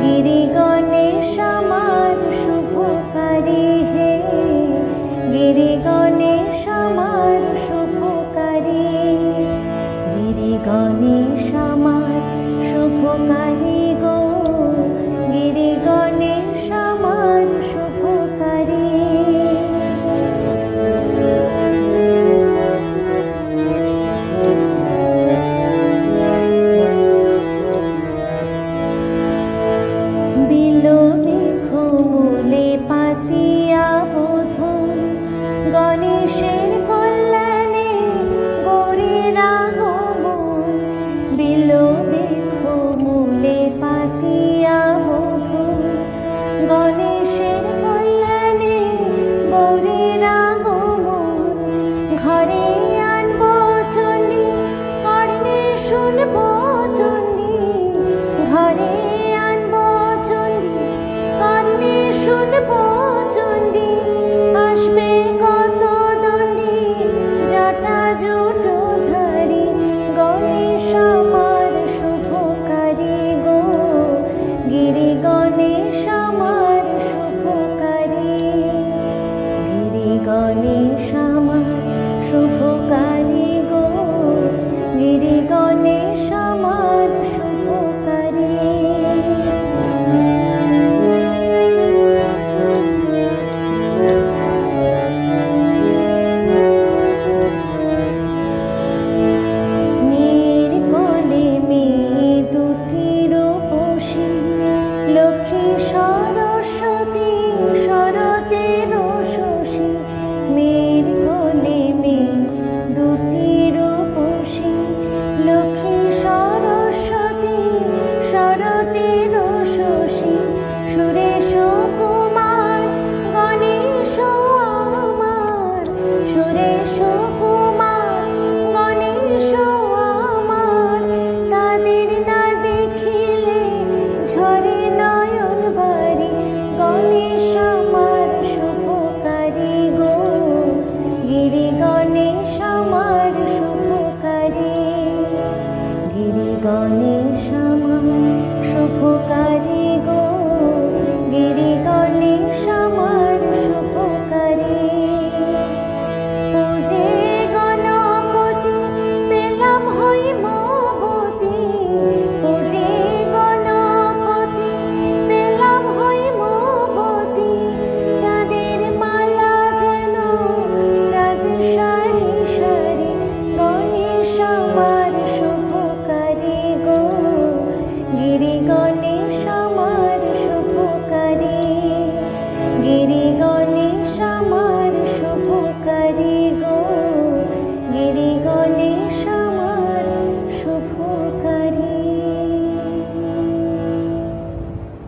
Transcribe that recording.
গিরি গণেশ আমার শুভকারী হে, গিরি গণেশ আমার শুভকারী, গিরি গণেশ আমার শুভকারী গো, গিরি গণেশ আমার শুভকারী। মূলে পাতিয়া বোধন গণেশের কল্যাণে গৌরীর আগমন, বিলবৃক্ষ মূলে পাতিয়া বোধন গণেশের কল্যাণে গৌরীর আগমন, ঘরে আনব চণ্ডী কর্ণে শুনব চণ্ডী, ঘরে শুনব চণ্ডী, আসবে কত দণ্ডী জটা জুটোধারী, গণেশ আমার শুভকারী গো, গিরি গণেশ আমার শুভকারী, গিরি গণেশ আমার শুভকারী গো, গিরি গণেশ আমার শুভকারী। লক্ষ্মী সরস্বতী শরতের শশী, মেয়ের কোলে মেয়ে দুটি রূপসী, লক্ষ্মী সরস্বতী শরতের শশী, সুরেশ কুমার গণেশ আমার, সুরেশ কুমার গণেশ আমার, তাদের না দেখিলে ঝরে নয়ন বাড়ি, গণেশ